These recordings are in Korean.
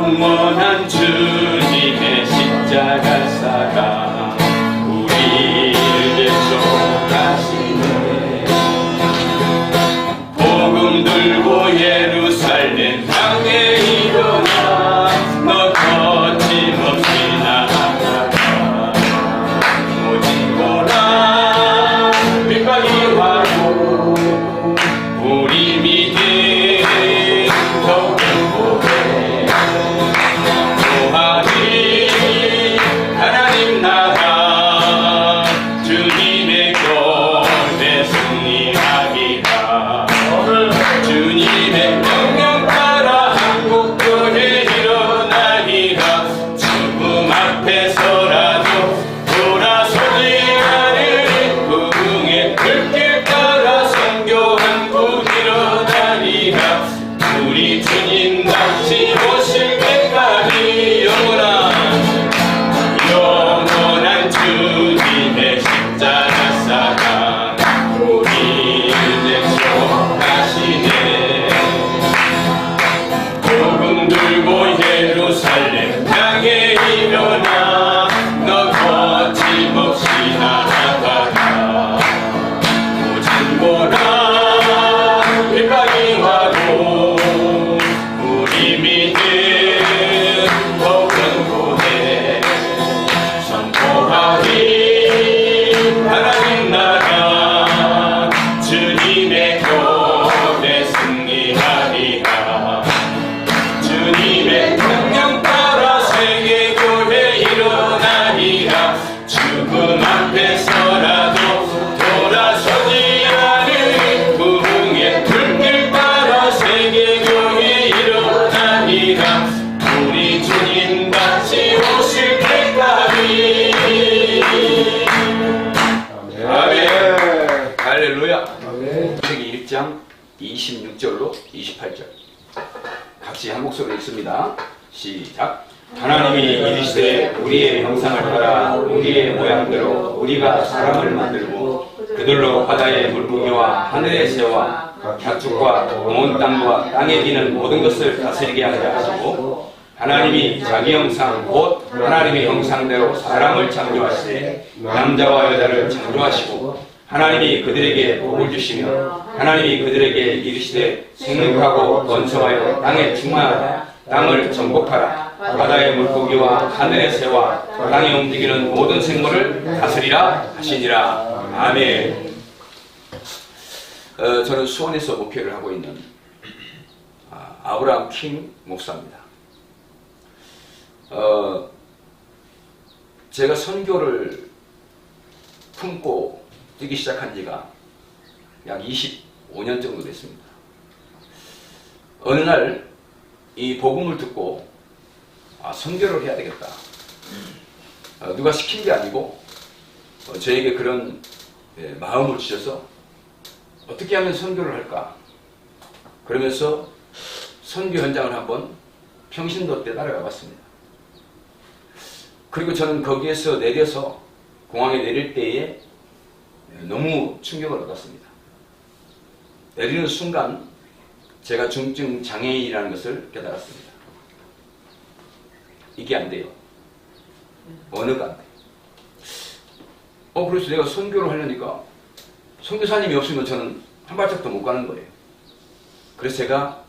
영원한 주님의 십자가 사랑 우리를 대속하시네. 복음 들고 예루살렘 향해 일어나 너 거침없이 나아가라. 오직 보라 빛방이 와도 우리 믿음 더욱 행복해. 또하니 하나님 나라 주님의 교회 승리하리라. 주님의 명령 따라 한국교회 일어나리라. 죽음 앞에서라도 돌아서지 않으리. 부흥의 불길 따라 선교한 분 일어나리라. 우리 주님 다시 오실 때까지 영원한 주님의 십자가 사랑 우리를 대속하시네. 복음 들고 예루살렘 향해 일어나 너 거침없이 나아가라. 오직 보라 빛방이 와도 우리 믿음 더욱 견고해. 선포하리 하나님 나라 주님의 교회 승리하리라. 주님의 명령 따라 세계교회 일어나리라. 죽음 앞에서라도 돌아서지 않으리. 부흥의 불길 따라 세계교회 일어나리라. 우리 주님 다시 오실 때까지. 아멘. 할렐루야. 창세기 1장 26절로 28절 같이 한 목소리로 읽습니다. 시작. 하나님이 이르시되 우리의 형상을 따라 우리의 모양대로 우리가 사람을 만들고 그들로 바다의 물고기와 하늘의 새와 갸축과 온 땅과 땅에 기는 모든 것을 다스리게 하자 하시고 하나님이 자기 형상 곧 하나님의 형상대로 사람을 창조하시되 남자와 여자를 창조하시고 하나님이 그들에게 복을 주시며 하나님이 그들에게 이르시되 생육하고 번성하여 땅에 충만하라. 땅을 정복하라. 바다의 물고기와 하늘의 새와 땅에 움직이는 모든 생물을 다스리라 하시니라. 아멘. 저는 수원에서 목회를 하고 있는 아브라함 킹 목사입니다. 제가 선교를 품고 뛰기 시작한 지가 약 25년 정도 됐습니다. 어느 날 이 복음을 듣고 선교를 해야 되겠다. 누가 시킨 게 아니고 저에게 그런 마음을 주셔서 어떻게 하면 선교를 할까? 그러면서 선교 현장을 한번 평신도 때 따라가 봤습니다. 그리고 저는 거기에서 내려서 공항에 내릴 때에 너무 충격을 얻었습니다. 내리는 순간 제가 중증 장애인이라는 것을 깨달았습니다. 이게 안 돼요. 언어가 안 돼요. 그래서 내가 선교를 하려니까 선교사님이 없으면 저는 한 발짝도 못 가는 거예요. 그래서 제가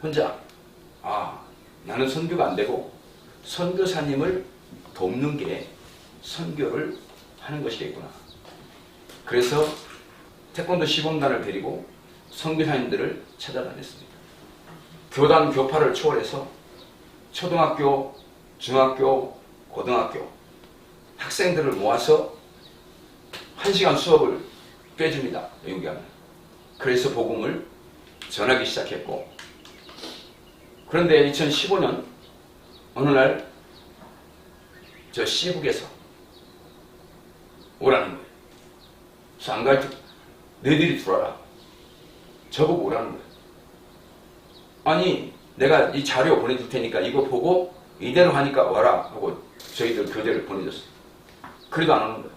혼자 나는 선교가 안 되고 선교사님을 돕는 게 선교를 하는 것이겠구나. 그래서 태권도 시범단을 데리고 선교사님들을 찾아다녔습니다. 교단 교파를 초월해서 초등학교, 중학교, 고등학교 학생들을 모아서 1시간 수업을 빼줍니다. 여기 하면. 그래서 복음을 전하기 시작했고, 그런데 2015년 어느 날 저 시북에서 오라는 거예요. 그래서 안 갈 때 너희들이 들어와라. 저보고 오라는 거예요. 아니 내가 이 자료 보내줄 테니까 이거 보고 이대로 하니까 와라 하고 저희들 교재를 보내줬어요. 그래도 안 오는 거예요.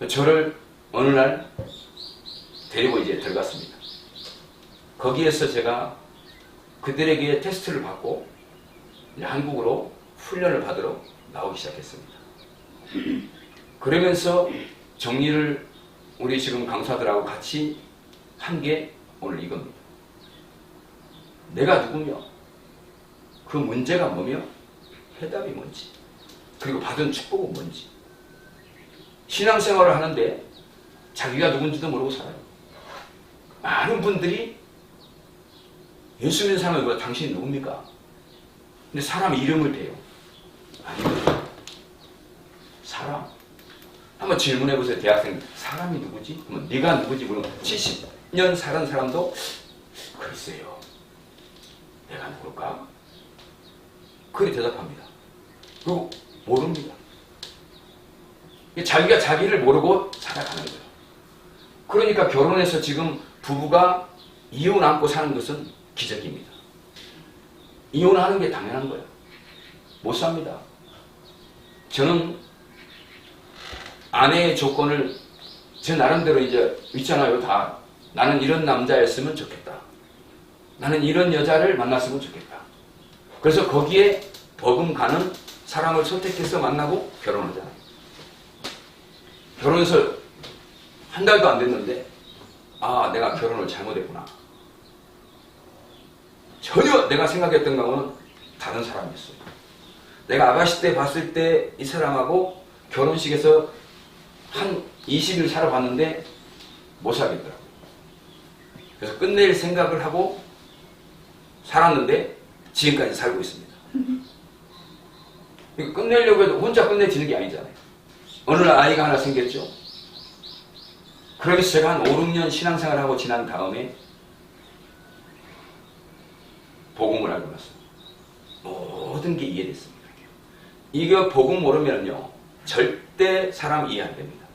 저를 어느 날 데리고 이제 들어갔습니다. 거기에서 제가 그들에게 테스트를 받고 이제 한국으로 훈련을 받으러 나오기 시작했습니다. 그러면서 정리를 우리 지금 강사들하고 같이 한 게 오늘 이겁니다. 내가 누구며, 그 문제가 뭐며, 해답이 뭔지, 그리고 받은 축복은 뭔지. 신앙생활을 하는데 자기가 누군지도 모르고 살아요. 많은 분들이 예수 믿는 사람은 뭐 당신이 누굽니까? 근데 사람 이름을 대요. 아니거든요. 사람. 한번 질문해보세요. 대학생, 사람이 누구지? 그러면 네가 누구지? 물으면 70년 살은 사람도 글쎄요. 내가 누굴까? 그렇게 대답합니다. 그리고 모릅니다. 자기가 자기를 모르고 살아가는 거예요. 그러니까 결혼해서 지금 부부가 이혼 안고 사는 것은 기적입니다. 이혼하는 게 당연한 거예요. 못 삽니다. 저는 아내의 조건을 제 나름대로 이제 있잖아요. 다 나는 이런 남자였으면 좋겠다. 나는 이런 여자를 만났으면 좋겠다. 그래서 거기에 버금가는 사람을 선택해서 만나고 결혼하잖아요. 결혼해서 한 달도 안 됐는데 아, 내가 결혼을 잘못했구나. 전혀 내가 생각했던 거는 다른 사람이었어요. 내가 아가씨 때 봤을 때 이 사람하고 결혼식에서 한 20일 살아봤는데 못 사겠더라고요. 그래서 끝낼 생각을 하고 살았는데 지금까지 살고 있습니다. 끝내려고 해도 혼자 끝내지는 게 아니잖아요. 어느 날 아이가 하나 생겼죠. 그래서 제가 한 5, 6년 신앙생활을 하고 지난 다음에 복음을 알고 났습니다. 모든 게 이해됐습니다. 이거 복음 모르면요 절대 사람 이해 안 됩니다.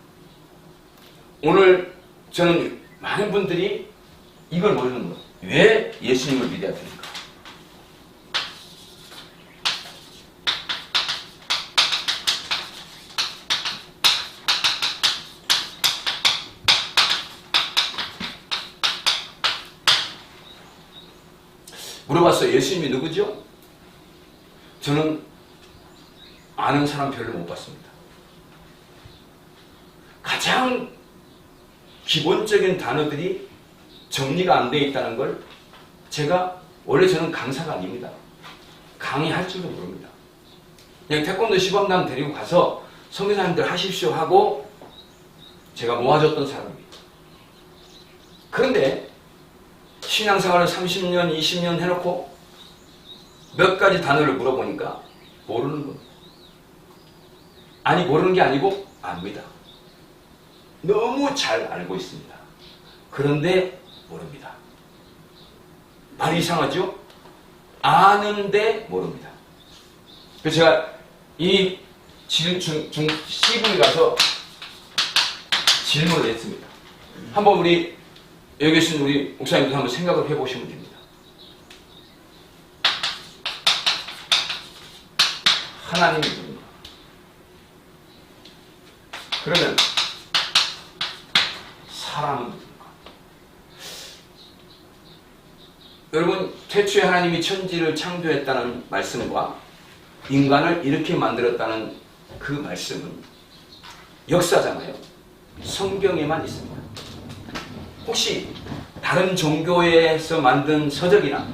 오늘 저는 많은 분들이 이걸 모르는 거예요. 왜 예수님을 믿어야 됩니까? 물어봤어요. 예수님이 누구죠? 저는 아는 사람 별로 못 봤습니다. 가장 기본적인 단어들이 정리가 안 되어 있다는 걸 제가 원래 저는 강사가 아닙니다. 강의할 줄도 모릅니다. 그냥 태권도 시범단 데리고 가서 선교사님들 하십시오 하고 제가 모아줬던 사람입니다. 그런데 신앙생활을 30년, 20년 해놓고 몇 가지 단어를 물어보니까 모르는 겁니다. 아니 모르는 게 아니고 압니다. 너무 잘 알고 있습니다. 그런데 모릅니다. 말이 이상하죠? 아는데 모릅니다. 그래서 제가 이 C부에 가서 질문을 했습니다. 한번 우리 여기 계신 우리 목사님들 한번 생각을 해보시면 됩니다. 하나님이 누군가? 그러면 사람은 누군가? 여러분, 태초에 하나님이 천지를 창조했다는 말씀과 인간을 이렇게 만들었다는 그 말씀은 역사잖아요. 성경에만 있습니다. 혹시 다른 종교에서 만든 서적이나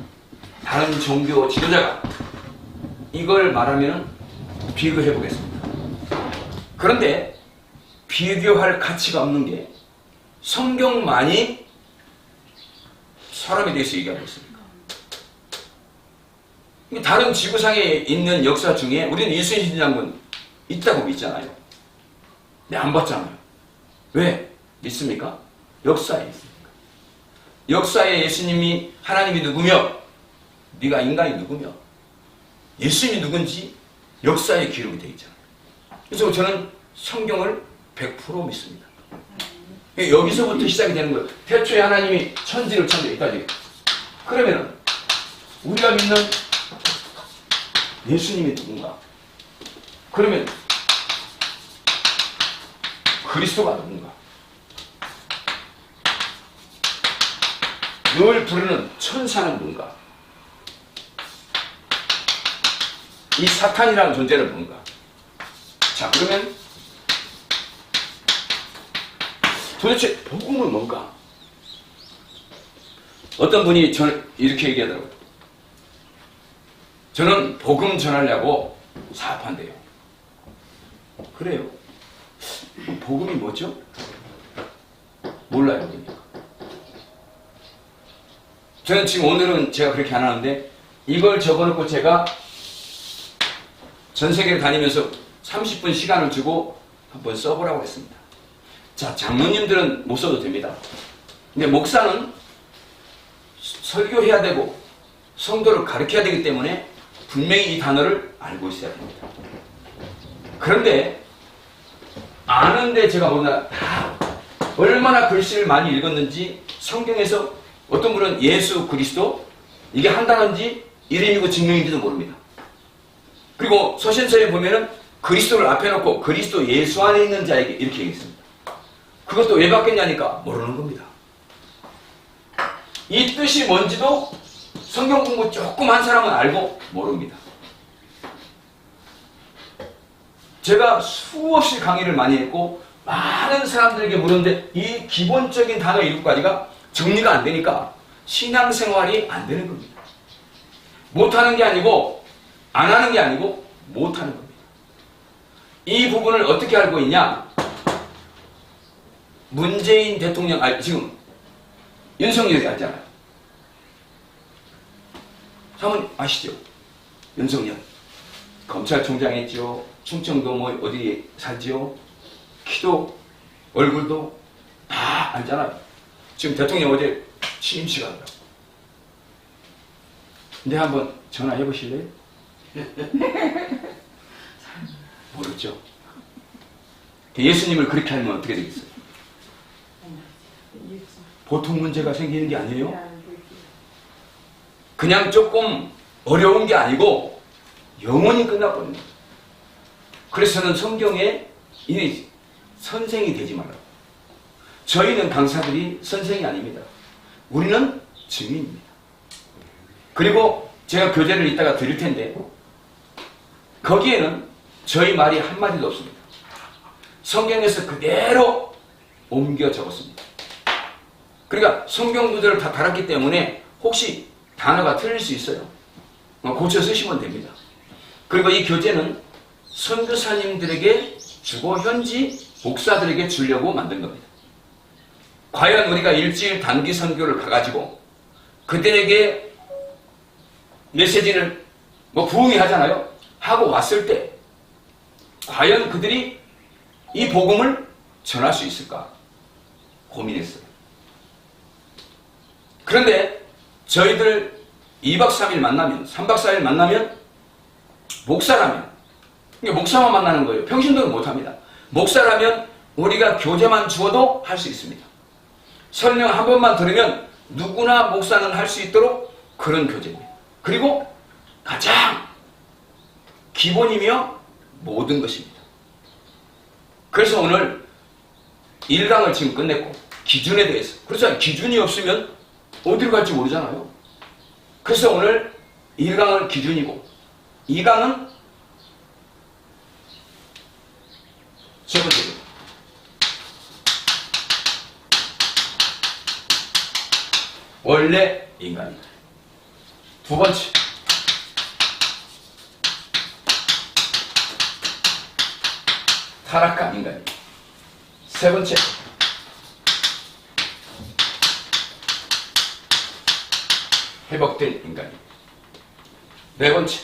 다른 종교 지도자가 이걸 말하면 비교해 보겠습니다. 그런데 비교할 가치가 없는 게 성경만이 사람에 대해서 얘기하고 있습니다. 다른 지구상에 있는 역사 중에 우리는 이순신 장군 있다고 믿잖아요. 근데 안 봤잖아요. 왜? 믿습니까? 역사에 있습니까? 역사에 예수님이 하나님이 누구며 네가 인간이 누구며 예수님이 누군지 역사에 기록이 되어 있잖아요. 그래서 저는 성경을 100% 믿습니다. 여기서부터 시작이 되는 거예요. 태초에 하나님이 천지를 창조했다지. 그러면 우리가 믿는 예수님이 누군가? 그러면 그리스도가 누군가? 늘 부르는 천사는 누군가? 이 사탄이라는 존재는 뭔가? 자, 그러면 도대체 복음은 뭔가? 어떤 분이 저는 이렇게 얘기하더라고요. 저는 복음 전하려고 사업한대요. 그래요. 복음이 뭐죠? 몰라요. 그러니까. 저는 지금 오늘은 제가 그렇게 안 하는데 이걸 적어놓고 제가 전 세계를 다니면서 30분 시간을 주고 한번 써보라고 했습니다. 자, 장로님들은 못 써도 됩니다. 근데 목사는 설교해야 되고 성도를 가르쳐야 되기 때문에 분명히 이 단어를 알고 있어야 됩니다. 그런데 아는데 제가 보나 얼마나 글씨를 많이 읽었는지 성경에서 어떤 분은 예수 그리스도 이게 한 단어인지 이름이고 직명인지도 모릅니다. 그리고 서신서에 보면은 그리스도를 앞에 놓고 그리스도 예수 안에 있는 자에게 이렇게 얘기했습니다. 그것도 왜 바뀌었냐니까 모르는 겁니다. 이 뜻이 뭔지도 성경 공부 조금 한 사람은 알고 모릅니다. 제가 수없이 강의를 많이 했고 많은 사람들에게 물었는데 이 기본적인 단어 7가지가 정리가 안 되니까 신앙생활이 안 되는 겁니다. 못하는 게 아니고 안 하는 게 아니고 못하는 겁니다. 이 부분을 어떻게 알고 있냐? 문재인 대통령, 지금 윤석열이 알잖아요. 사모님 아시죠? 윤석열 검찰총장 했죠. 충청도 뭐 어디에 살지요? 키도 얼굴도 다 알잖아요. 지금 대통령 어제 취임식 한다고. 근데 한번 전화해 보실래요? 모르죠. 예수님을 그렇게 하면 어떻게 되겠어요? 보통 문제가 생기는 게 아니에요. 그냥 조금 어려운 게 아니고 영원히 끝나버립니다. 그래서 저는 성경에 이 선생이 되지 말라고. 저희는 강사들이 선생이 아닙니다. 우리는 증인입니다. 그리고 제가 교재를 이따가 드릴 텐데 거기에는 저희 말이 한마디도 없습니다. 성경에서 그대로 옮겨 적었습니다. 그러니까 성경 구절을 다 달았기 때문에 혹시 단어가 틀릴 수 있어요. 고쳐 쓰시면 됩니다. 그리고 이 교재는 선교사님들에게 주고 현지 목사들에게 주려고 만든 겁니다. 과연 우리가 일주일 단기 선교를 가가지고 그들에게 메시지를 부흥이 하잖아요. 하고 왔을 때 과연 그들이 이 복음을 전할 수 있을까 고민했어요. 그런데 저희들 2박 3일 만나면 3박 4일 만나면 목사라면 목사만 만나는 거예요. 평신도는 못합니다. 목사라면 우리가 교재만 주어도 할 수 있습니다. 설명 한 번만 들으면 누구나 목사는 할 수 있도록 그런 교재입니다. 그리고 가장 기본이며 모든 것입니다. 그래서 오늘 1강을 지금 끝냈고 기준에 대해서 그렇죠. 기준이 없으면 어디로 갈지 모르잖아요. 그래서 오늘 1강은 기준이고 2강은 세 번째입니다. 원래 인간이다. 두 번째 타락한 인간이다. 세 번째 회복된 인간이다. 네 번째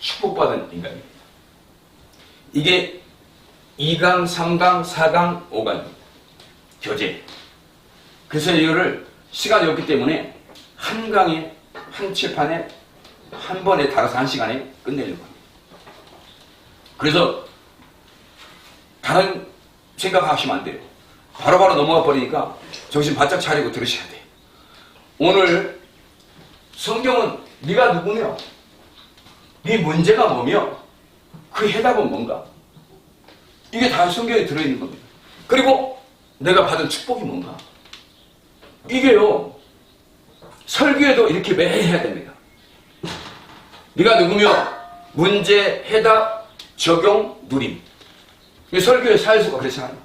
축복받은 인간입니다. 이게 2강, 3강, 4강, 5강입니다. 교재. 그래서 이거를 시간이 없기 때문에 한 강에, 한 칠판에, 한 번에 달아서 한 시간에 끝내려고 합니다. 그래서 다른 생각하시면 안 돼요. 바로바로 넘어가 버리니까 정신 바짝 차리고 들으셔야 돼요. 오늘 성경은 네가 누구며 네 문제가 뭐며 그 해답은 뭔가 이게 다 성경에 들어있는 겁니다. 그리고 내가 받은 축복이 뭔가 이게요, 설교에도 이렇게 매일 해야 됩니다. 네가 누구며 문제, 해답, 적용, 누림. 설교의 사회수가 그렇잖아요.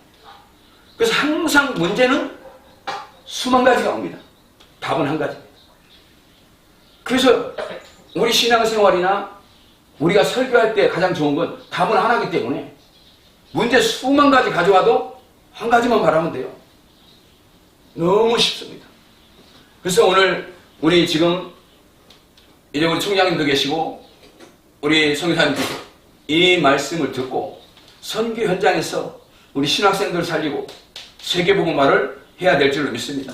그래서 항상 문제는 수만 가지가 옵니다. 답은 한 가지입니다. 그래서 우리 신앙생활이나 우리가 설교할 때 가장 좋은 건 답은 하나이기 때문에 문제 수만 가지 가져와도 한 가지만 말하면 돼요. 너무 쉽습니다. 그래서 오늘 우리 지금 이제 우리 총장님도 계시고 우리 성교사님도 이 말씀을 듣고 선교 현장에서 우리 신학생들 살리고 세계복음화를 해야 될 줄로 믿습니다.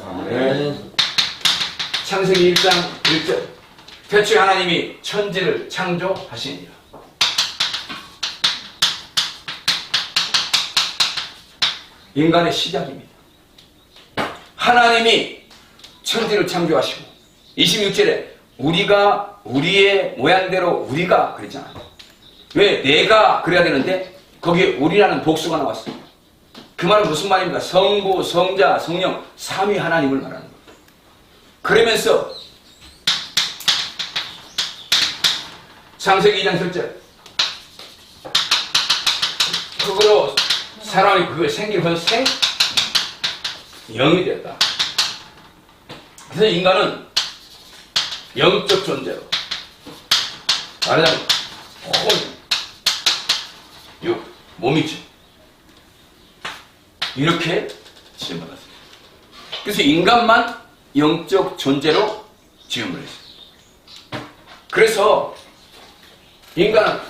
창세기 1장 1절 태초에 하나님이 천지를 창조하시니라. 인간의 시작입니다. 하나님이 천지를 창조하시고 26절에 우리가 우리의 모양대로 우리가 그랬잖아요. 왜? 내가 그래야 되는데 거기에 우리라는 복수가 나왔어요. 그 말은 무슨 말입니까? 성부, 성자, 성령 삼위 하나님을 말하는 거예요. 그러면서 창세기 2장 7절 흙으로 사람이 그걸 생기면 영이 되었다. 그래서 인간은 영적 존재로 말하자면 몸이죠. 이렇게 지음받았습니다. 그래서 인간만 영적 존재로 지음을 했어요. 그래서 인간은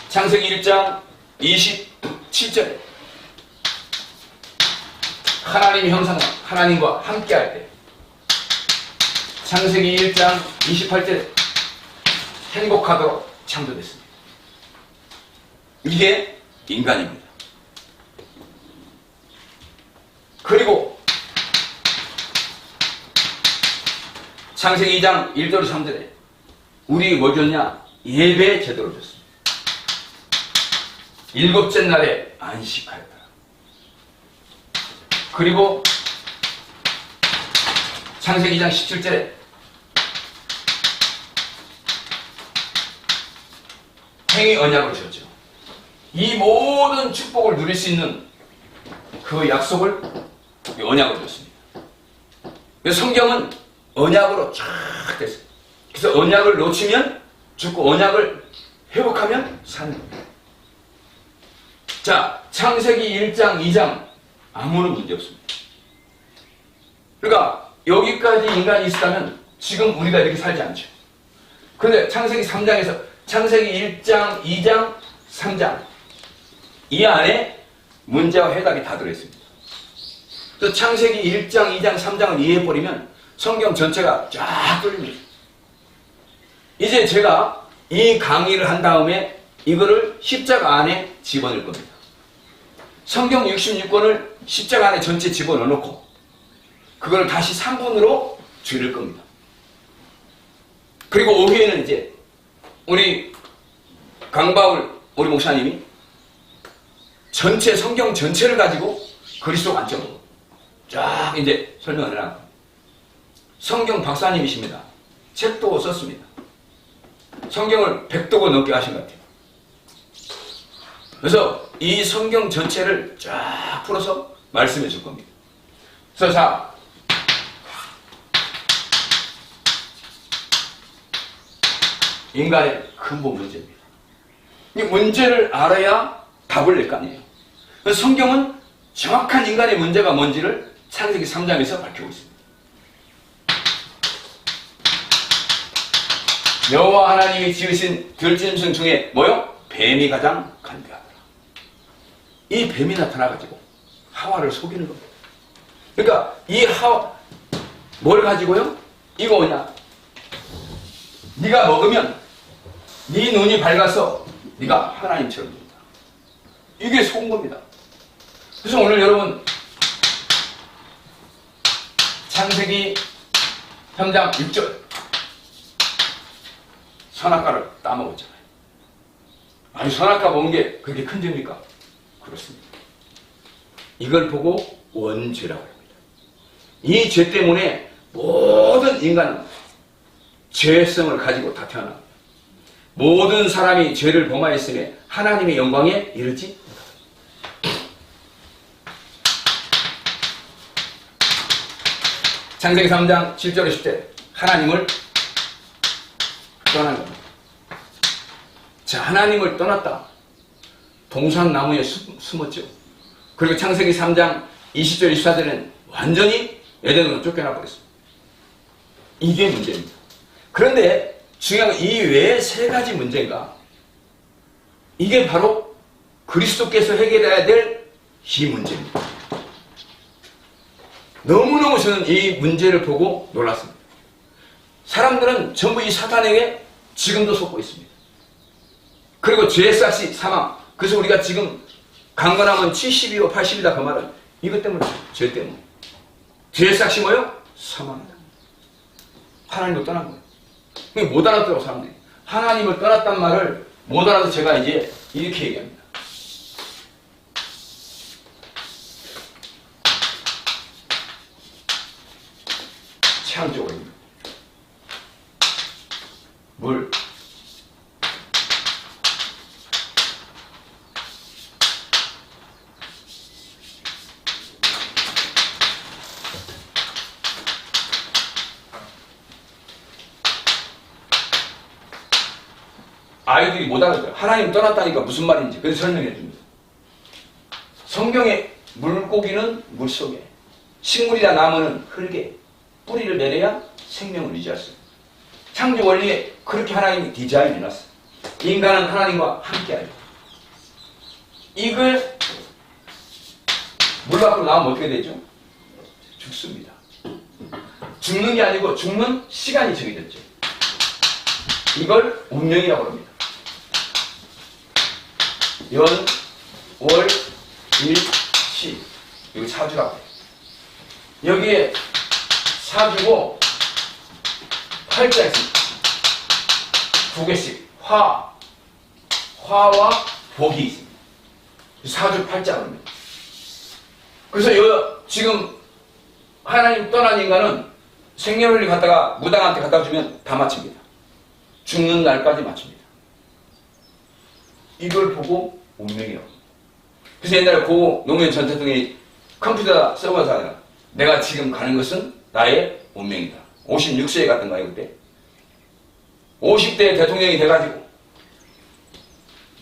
창세기 1장 27절에 하나님의 형상은 하나님과 함께할 때 창세기 1장 28절에 행복하도록 창조됐습니다. 이게 인간입니다. 그리고 창세기 2장 1절 3절에 우리 뭐 줬냐? 예배 제도를 줬습니다. 일곱째 날에 안식하였다. 그리고 창세기 2장 17절에 행위 언약을 주었죠. 이 모든 축복을 누릴 수 있는 그 약속을 언약을 줬습니다. 그래서 성경은 언약으로 쫙 됐어요. 그래서 언약을 놓치면 죽고 언약을 회복하면 사는 겁니다. 자, 창세기 1장, 2장 아무런 문제 없습니다. 그러니까 여기까지 인간이 있었다면 지금 우리가 이렇게 살지 않죠. 그런데 창세기 3장에서 창세기 1장, 2장, 3장 이 안에 문제와 해답이 다 들어있습니다. 또 창세기 1장, 2장, 3장을 이해해버리면 성경 전체가 쫙 뚫립니다. 이제 제가 이 강의를 한 다음에 이거를 십자가 안에 집어넣을 겁니다. 성경 66권을 십자가 안에 전체 집어넣어 놓고 그걸 다시 3분으로 줄일 겁니다. 그리고 오후에는 이제 우리 강바울 우리 목사님이 전체 성경 전체를 가지고 그리스도 관점으로 쫙 이제 설명을 해놨고 성경 박사님이십니다. 책도 썼습니다. 성경을 100독을 넘게 하신 것 같아요. 그래서 이 성경 전체를 쫙 풀어서 말씀해 줄 겁니다. 그래서 자, 인간의 근본 문제입니다. 이 문제를 알아야 답을 낼 거 아니에요. 그래서 성경은 정확한 인간의 문제가 뭔지를 창세기 3장에서 밝히고 있습니다. 여호와 하나님이 지으신 들짐승 중에 뭐요? 뱀이 가장 간대하더라. 이 뱀이 나타나가지고 하와를 속이는 겁니다. 그러니까 이 하와 뭘 가지고요? 이거 뭐냐? 네가 먹으면 네 눈이 밝아서 네가 하나님처럼 된다. 이게 속은 겁니다. 그래서 오늘 여러분 창세기 3장 6절 선악과를 따먹었잖아요. 아니 선악과 먹은 게 그렇게 큰 죄입니까? 그렇습니다. 이걸 보고 원죄라고 합니다. 이 죄 때문에 모든 인간은 죄성을 가지고 다 태어나. 모든 사람이 죄를 범하였으며 하나님의 영광에 이르지 못하다. 창세기 3장 7절 10절 하나님을 떠난 겁니다. 자, 하나님을 떠났다. 동산나무에 숨었죠. 그리고 창세기 3장 20절 24절에는 완전히 에덴으로 쫓겨나 버렸습니다. 이게 문제입니다. 그런데 중요한 건 이 외에 세 가지 문제가 이게 바로 그리스도께서 해결해야 될 이 문제입니다. 너무너무 저는 이 문제를 보고 놀랐습니다. 사람들은 전부 이 사탄에게 지금도 속고 있습니다. 그리고 죄삭시 사망. 그래서 우리가 지금 강건하면 70이고 80이다 그 말은 이것 때문에 죄 때문에. 죄삭시 뭐요? 사망이다. 하나님을 떠난 거예요. 못 알아들어 사람들이. 하나님을 떠났단 말을 못 알아서 제가 이제 이렇게 얘기합니다. 창조입니다. 물. 아이들이 못 알아들어요. 하나님 떠났다니까 무슨 말인지. 그래서 설명해 줍니다. 성경에 물고기는 물속에, 식물이나 나무는 흙에 뿌리를 내려야 생명을 유지할 수 있어요. 창조 원리에 그렇게 하나님이 디자인해 놨어요. 인간은 하나님과 함께하죠. 이걸 물 밖으로 나오면 어떻게 되죠? 죽습니다. 죽는 게 아니고 죽는 시간이 정해졌죠. 이걸 운명이라고 합니다. 연, 월, 일, 시. 여기 사주라고 해요. 여기에 사주고 팔자 있습니다. 두 개씩 화와 복이 있습니다. 사주 팔자가 합니다. 그래서 지금 하나님 떠난 인간은 생년월일 갖다가 무당한테 갖다 주면 다 맞춥니다. 죽는 날까지 맞춥니다. 이걸 보고 운명이라고. 그래서 옛날에 고 노무현 전 대통령이 컴퓨터 써봐서 내가 지금 가는 것은 나의 운명이다. 56세에 갔던가요 그때? 50대 대통령이 돼가지고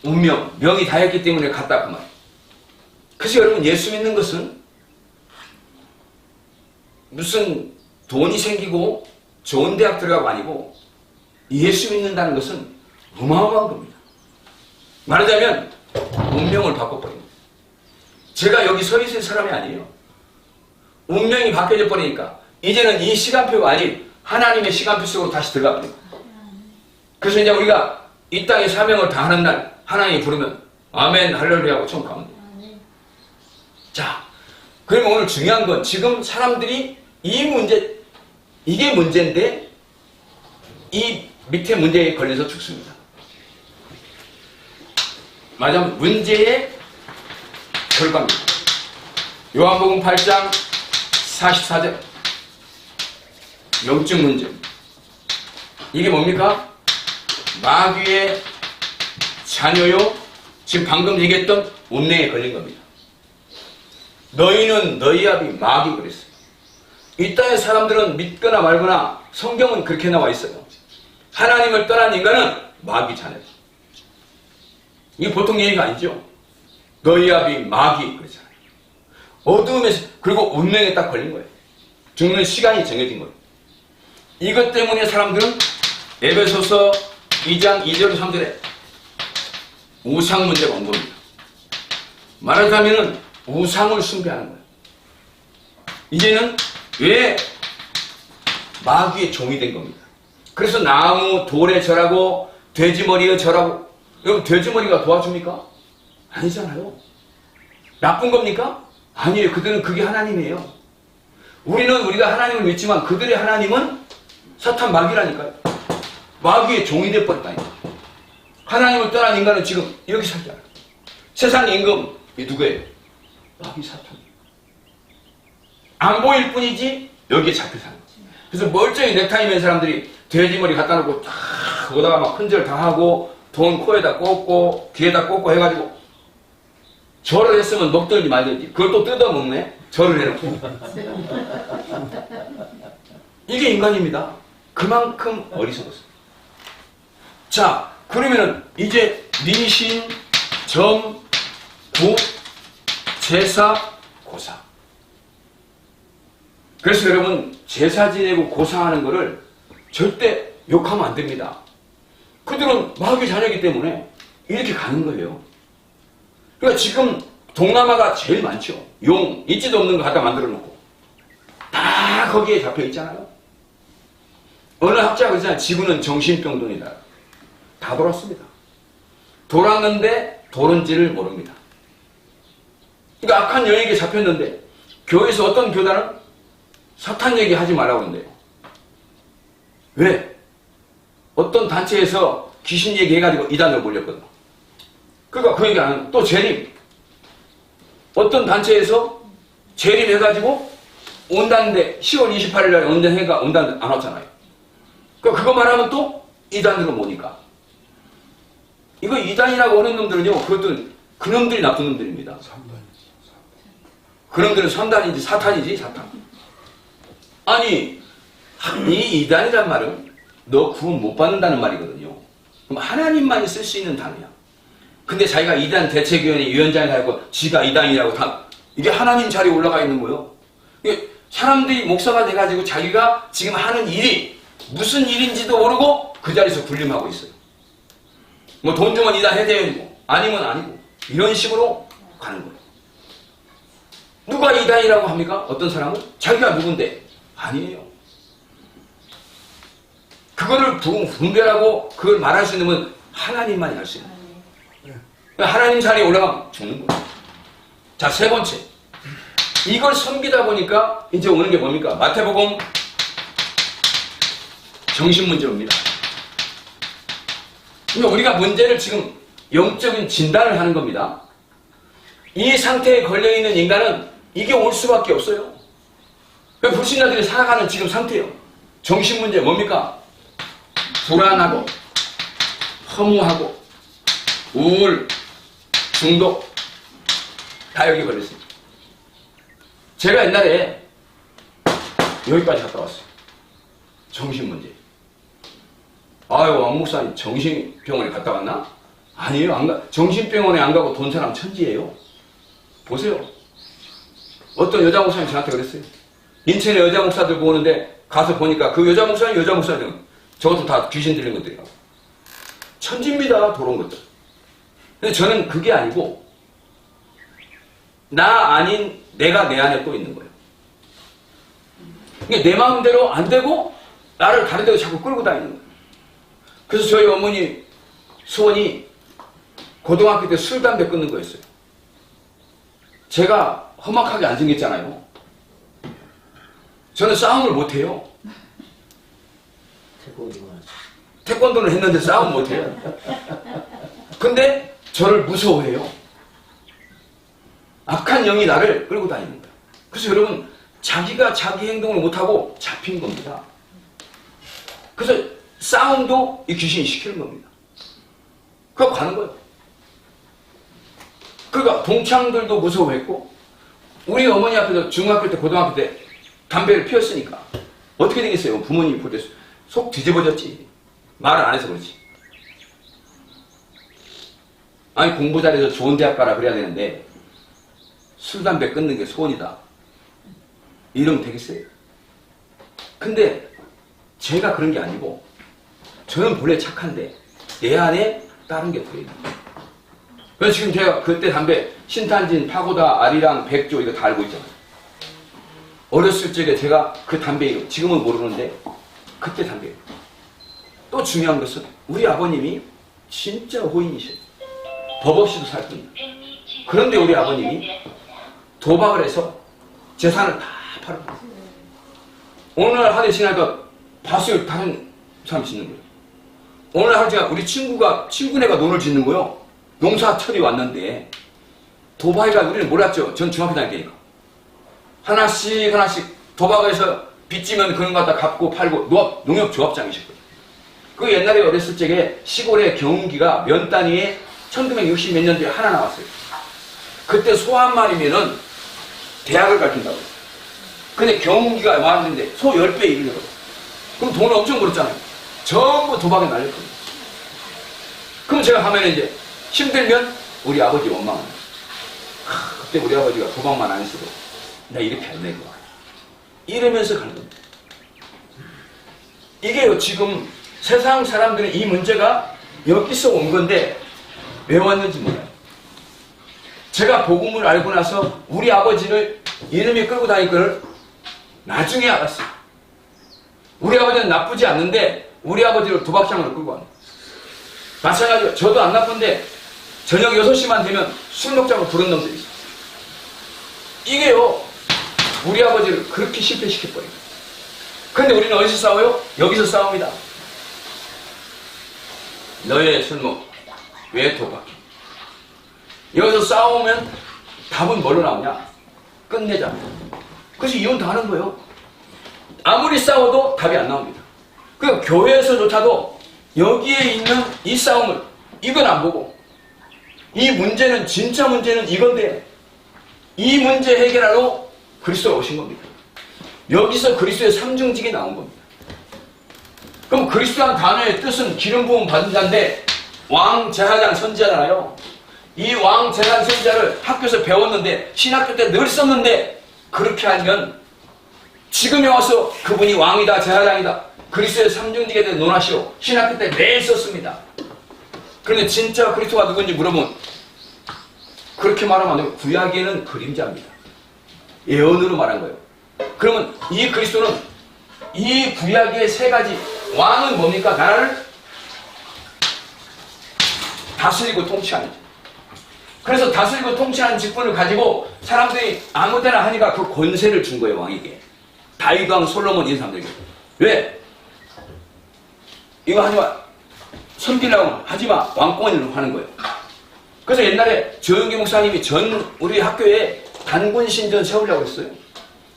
운명, 명이 다 했기 때문에 갔다 그 말. 그래서 여러분 예수 믿는 것은 무슨 돈이 생기고 좋은 대학 들어가고 아니고 예수 믿는다는 것은 어마어마한 겁니다. 말하자면 운명을 바꿔버립니다. 제가 여기 서 있을 사람이 아니에요. 운명이 바뀌어져 버리니까 이제는 이 시간표가 아닌 하나님의 시간표 속으로 다시 들어가 버립니다. 그래서 이제 우리가 이 땅의 사명을 다하는 날 하나님이 부르면 아멘 할렐루야 하고 처음 가면 돼요. 자, 그러면 오늘 중요한 건 지금 사람들이 이 문제, 이게 문제인데 이 밑에 문제에 걸려서 죽습니다. 맞아, 문제의 결과입니다. 요한복음 8장 44절 영적 문제. 이게 뭡니까? 마귀의 자녀요. 지금 방금 얘기했던 운명에 걸린 겁니다. 너희는 너희 아비 마귀 그랬어요. 이 땅의 사람들은 믿거나 말거나 성경은 그렇게 나와 있어요. 하나님을 떠난 인간은 마귀 자녀다. 이게 보통 얘기가 아니죠. 너희 아비 마귀 그러잖아요. 어두움에서 그리고 운명에 딱 걸린 거예요. 죽는 시간이 정해진 거예요. 이것 때문에 사람들은 에베소서 2장 2절 3절에 우상 문제가 온 겁니다. 말하자면 우상을 숭배하는 거예요. 이제는 왜 마귀의 종이 된 겁니다. 그래서 나무 돌에 절하고 돼지머리에 절하고. 여러분 돼지머리가 도와줍니까? 아니잖아요. 나쁜 겁니까? 아니에요. 그들은 그게 하나님이에요. 우리는 우리가 하나님을 믿지만 그들의 하나님은 사탄 마귀라니까요. 마귀의 종이 되어버렸다니까. 하나님을 떠난 인간은 지금 이렇게 살지 않아요. 세상 임금 이 누구예요? 마귀 사탄. 안 보일 뿐이지 여기에 잡혀 사는 거지. 그래서 멀쩡히 넥타이 맨 사람들이 돼지머리 갖다 놓고 딱 거기다가 막 큰절 다 하고 돈 코에다 꽂고 귀에다 꽂고 해가지고 절을 했으면 먹든지 말든지 그걸 또 뜯어먹네. 절을 해놓고. 이게 인간입니다. 그만큼 어리석었어요. 자, 그러면은 이제 미신, 점, 부, 제사, 고사. 그래서 여러분 제사 지내고 고사하는 거를 절대 욕하면 안 됩니다. 그들은 마귀의 자녀이기 때문에 이렇게 가는 거예요. 그러니까 지금 동남아가 제일 많죠. 용, 있지도 없는 거 갖다 만들어 놓고 다 거기에 잡혀 있잖아요. 어느 학자가 그러잖아요. 지구는 정신병동이다. 다 돌았습니다. 돌았는데 도는지를 모릅니다. 그러니까 악한 영에게 잡혔는데 교회에서 어떤 교단은 사탄 얘기하지 말라고 그런대요. 왜? 어떤 단체에서 귀신 얘기해가지고 이단으로 몰렸거든. 그러니까 그 얘기 안 하는. 또 재림. 어떤 단체에서 재림해가지고 온다는데 10월 28일 날 온다니까 온다는데 안 왔잖아요. 그러니까 그거 말하면 또 이단으로 모니까. 이거 이단이라고 하는 놈들은요, 그것들은 그놈들이 나쁜 놈들입니다. 그놈들은 3단인지 사탄이지, 사탄. 아니, 이 이단이란 말은 너 구원 못 받는다는 말이거든요. 그럼 하나님만이 쓸 수 있는 단어야. 근데 자기가 이단 대책위원회 위원장이 하고 지가 이단이라고 다 이게 하나님 자리에 올라가 있는 거예요. 이게 사람들이 목사가 돼가지고 자기가 지금 하는 일이 무슨 일인지도 모르고 그 자리에서 군림하고 있어요. 뭐 돈 주면 이단 해대이고 아니면 아니고 이런 식으로 가는 거예요. 누가 이단이라고 합니까? 어떤 사람은 자기가 누군데 아니에요. 그거를 분별하고 그걸 말할 수 있는 건 하나님만이 할 수 있는 거예요. 하나님 자리에 올라가면 죽는 거예요. 자, 세 번째. 이걸 섬기다 보니까 이제 오는 게 뭡니까? 마태복음 정신문제입니다. 그러니까 우리가 문제를 지금 영적인 진단을 하는 겁니다. 이 상태에 걸려있는 인간은 이게 올 수밖에 없어요. 불신자들이 살아가는 지금 상태예요. 정신문제 뭡니까? 불안하고 허무하고 우울, 중독 다 여기 걸렸습니다. 제가 옛날에 여기까지 갔다 왔어요. 정신문제. 아유, 왕 목사님 정신병원에 갔다 왔나? 아니에요. 안 가. 정신병원에 안 가고 돈 사람 천지예요. 보세요. 어떤 여자 목사님 저한테 그랬어요. 인천에 여자 목사들 보는데 가서 보니까 그 여자 목사님 저것도 다 귀신 들린 것들이라고. 천지입니다. 도런 것들. 근데 저는 그게 아니고 나 아닌 내가 내 안에 또 있는 거예요. 그러니까 내 마음대로 안 되고 나를 다른 데로 자꾸 끌고 다니는 거예요. 그래서 저희 어머니 소원이 고등학교 때 술, 담배 끊는 거였어요. 제가 험악하게 안 생겼잖아요. 저는 싸움을 못해요. 태권도는 했는데 싸움 못해요. 근데 저를 무서워해요. 악한 영이 나를 끌고 다니는 거예요. 그래서 여러분, 자기가 자기 행동을 못하고 잡힌 겁니다. 그래서 싸움도 이 귀신이 시키는 겁니다. 그거 가는 거예요. 그러니까 동창들도 무서워했고, 우리 어머니 앞에서 중학교 때, 고등학교 때 담배를 피웠으니까 어떻게 되겠어요? 부모님이 볼 때 속 뒤집어졌지. 말을 안 해서 그렇지. 아니, 공부 잘해서 좋은 대학 가라 그래야 되는데 술, 담배 끊는 게 소원이다. 이러면 되겠어요? 근데 제가 그런 게 아니고 저는 본래 착한데 내 안에 다른 게 들어있는 거예요. 그래서 지금 제가 그때 담배 신탄진, 파고다, 아리랑, 백조 이거 다 알고 있잖아요. 어렸을 적에 제가 그 담배 이름 지금은 모르는데 그때 담배. 또 중요한 것은 우리 아버님이 진짜 호인이셔요. 법 없이도 살 뿐이에요. 그런데 우리 아버님이 도박을 해서 재산을 다 팔아버렸어요. 어느 날 하루에 지나니까 봤어요. 다른 사람 짓는 거예요. 어느 날 하루 제가 우리 친구네가 논을 짓는 거예요. 농사철이 왔는데 도박이가 우리는 몰랐죠. 전 중학교 다닐 때니까. 하나씩 도박에서 빚지면 그런 거 갖다 갚고 팔고 농협 조합장이셨거든요. 그 옛날에 어렸을 적에 시골에 경운기가 면 단위에 1960 몇 년도에 하나 나왔어요. 그때 소 한 마리면은 대학을 가르친다고. 근데 경운기가 왔는데 소 10배 이르거든. 그럼 돈을 엄청 벌었잖아요. 전부 도박에 날렸거든요. 그럼 제가 하면 이제 힘들면 우리 아버지 원망합니다. 그때 우리 아버지가 도박만 안 했어도 나 이렇게 안 될 거야. 이러면서 가는 겁니다. 이게요, 지금 세상 사람들은 이 문제가 여기서 온 건데 왜 왔는지 몰라요. 제가 복음을 알고 나서 우리 아버지를 이름이 끌고 다닐 걸 나중에 알았어요. 우리 아버지는 나쁘지 않는데 우리 아버지를 도박장으로 끌고 왔어요. 마찬가지로 저도 안 나쁜데 저녁 6시만 되면 술 먹자고 부른 놈들이 있어요. 이게요, 우리 아버지를 그렇게 실패시켜버려요. 그런데 우리는 어디서 싸워요? 여기서 싸웁니다. 너의 술먹, 왜 도박해? 여기서 싸우면 답은 뭘로 나오냐? 끝내자. 그래서 이혼 다 하는 거예요. 아무리 싸워도 답이 안 나옵니다. 그러니까 교회에서조차도 여기에 있는 이 싸움을 이건 안 보고 이 문제는 진짜 문제는 이건데 이 문제 해결하러 그리스도가 오신 겁니다. 여기서 그리스도의 삼중직이 나온 겁니다. 그럼 그리스도란 단어의 뜻은 기름 부음 받은 자인데 왕, 제사장, 선지자잖아요. 이 왕, 제사장, 선지자를 학교에서 배웠는데 신학교 때 늘 썼는데 그렇게 하면 지금에 와서 그분이 왕이다, 제사장이다, 그리스도의 삼중직에 대해 논하시오. 신학교 때 매일 썼습니다. 그런데 진짜 그리스도가 누군지 물어보면 그렇게 말하면 안 되고 구약에는 그림자입니다. 예언으로 말한 거예요. 그러면 이 그리스도는 이 구약의 세 가지 왕은 뭡니까? 나라를 다스리고 통치하는 자. 그래서 다스리고 통치하는 직분을 가지고 사람들이 아무 때나 하니까 그 권세를 준 거예요, 왕에게. 다윗 왕, 솔로몬 이런 사람들에게. 왜? 이거 하지마. 섬기려고 하지마. 왕권을 하는 거예요. 그래서 옛날에 조영기 목사님이 우리 학교에 단군 신전 세우려고 했어요.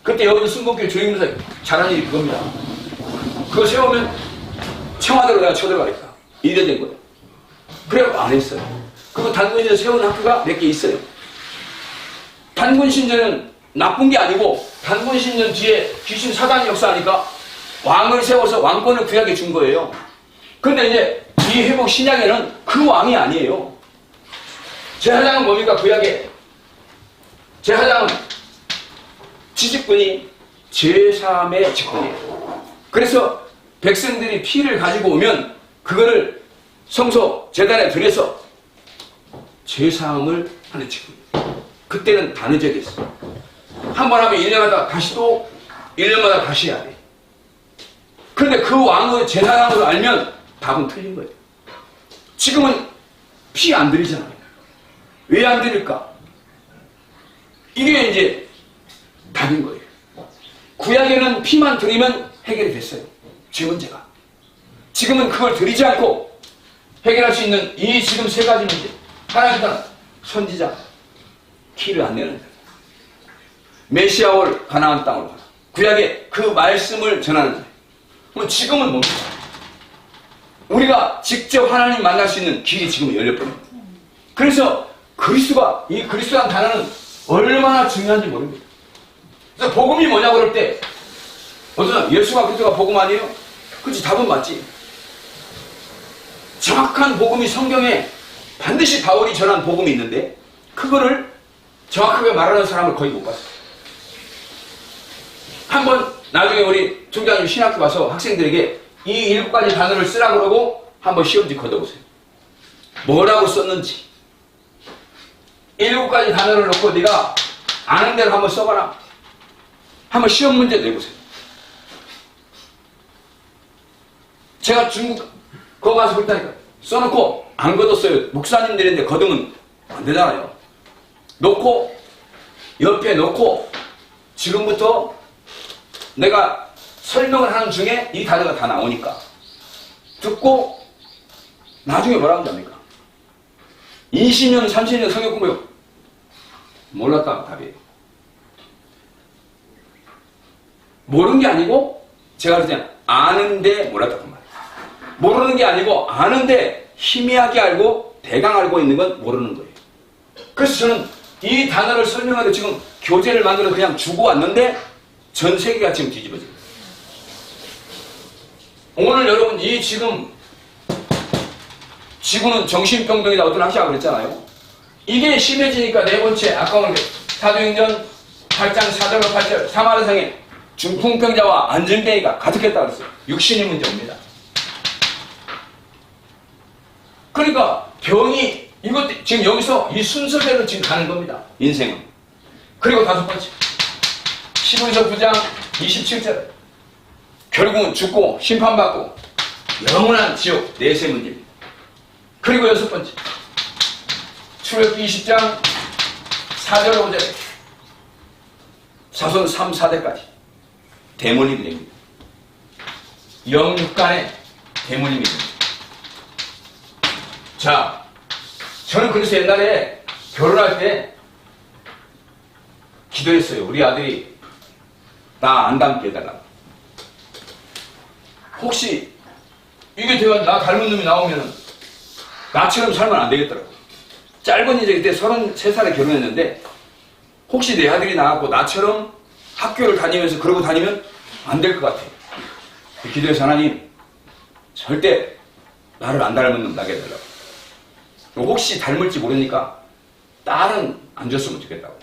그때 여기서 순복교 조영기 목사님 잘한 일이 그겁니다. 그거 세우면 청와대로 내가 쳐들어가겠다. 이래 된 거예요. 그래서 안 했어요. 그리고 단군 신전 세운 학교가 몇 개 있어요. 단군 신전은 나쁜 게 아니고 단군 신전 뒤에 귀신 사단 역사하니까 왕을 세워서 왕권을 구약에 준 거예요. 근데 이제 이 회복 신약에는 그 왕이 아니에요. 제사장은 뭡니까? 구약에 제사장은 지직분이 제사함의 직분이에요. 그래서 백성들이 피를 가지고 오면 그거를 성소 제단에 들여서 제사함을 하는 직분이에요. 그때는 다 늦어야 됐어요. 한 번 하면 1년마다 다시 또 1년마다 다시 해야 돼. 그런데 그 왕의 제사장으로 알면 답은 틀린 거예요. 지금은 피 안 들이잖아요. 왜 안 들일까? 이게 이제 답인 거예요. 구약에는 피만 들이면 해결이 됐어요. 죄 문제가. 지금은 그걸 들이지 않고 해결할 수 있는 이 지금 세 가지 문제. 하나는 선지자, 피를 안 내는 자. 메시아 올 가나안 땅으로 가라. 구약에 그 말씀을 전하는 자. 그럼 지금은 뭡니까? 우리가 직접 하나님 만날 수 있는 길이 지금 열려버립니다. 그래서 그리스도가, 이 그리스도라는 단어는 얼마나 중요한지 모릅니다. 그래서 복음이 뭐냐고 그럴 때, 어떤 사람, 예수가 그리스도가 복음 아니에요? 그렇지, 답은 맞지. 정확한 복음이 성경에 반드시 바울이 전한 복음이 있는데, 그거를 정확하게 말하는 사람을 거의 못 봤어요. 한번 나중에 우리 총장님 신학교 가서 학생들에게 이 7가지 단어를 쓰라고 그러고 한번 시험지 걷어보세요. 뭐라고 썼는지. 7가지 단어를 놓고 네가 아는 대로 한번 써봐라. 한번 시험 문제 내보세요. 제가 중국 거기 가서 그랬다니까. 써놓고 안 걷었어요. 목사님들인데 걷으면 안 되잖아요. 놓고 옆에 놓고 지금부터 내가 설명을 하는 중에 이 단어가 다 나오니까 듣고 나중에 뭐라고 합니까? 20년, 30년 성경 공부요. 몰랐다고 답이에요. 모르는 게 아니고 제가 그랬잖아요. 아는데 몰랐다고 말이에요. 모르는 게 아니고 아는데 희미하게 알고 대강 알고 있는 건 모르는 거예요. 그래서 저는 이 단어를 설명하는데 지금 교재를 만들어서 그냥 주고 왔는데 전 세계가 지금 뒤집어져요. 오늘 여러분 이 지금 지구는 정신병동이다 어떤 학자가 그랬잖아요. 이게 심해지니까 네 번째 아까운 게 사도행전 8장 4절로 8절 사마리아성에 중풍병자와 안전뱅이가 가득했다 그랬어요. 육신의 문제입니다. 그러니까 병이 이것 지금 여기서 이 순서대로 지금 가는 겁니다. 인생은. 그리고 다섯 번째 15서 9장 27절 결국은 죽고 심판받고 영원한 지옥 내세 문제입니다. 그리고 여섯 번째 출애굽기 20장 4절 5절에 자손 3, 4대까지 데모님이 됩니다. 영육간의 데모님이 됩니다. 자, 저는 그래서 옛날에 결혼할 때 기도했어요. 우리 아들이 나 안 닮게 해달라고. 혹시 이게 돼가지고 나 닮은 놈이 나오면 나처럼 살면 안 되겠더라고. 짧은 인생 그때 33살에 결혼했는데 혹시 내 아들이 나왔고 나처럼 학교를 다니면서 그러고 다니면 안 될 것 같아. 기도해서 하나님 절대 나를 안 닮은 놈 나게 해달라고. 혹시 닮을지 모르니까 딸은 안 줬으면 좋겠다고.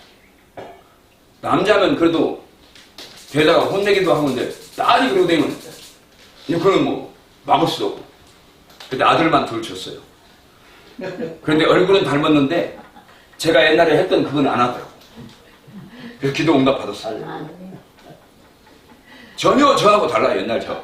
남자면 그래도 되다가 혼내기도 하고 있는데 딸이 그러고 되면 그건 뭐 막을 수도 없고. 그때 아들만 둘 줬어요. 그런데 얼굴은 닮았는데 제가 옛날에 했던 그건 안 하더라고. 그래서 기도 응답 받았어요. 전혀 저하고 달라요. 옛날 저.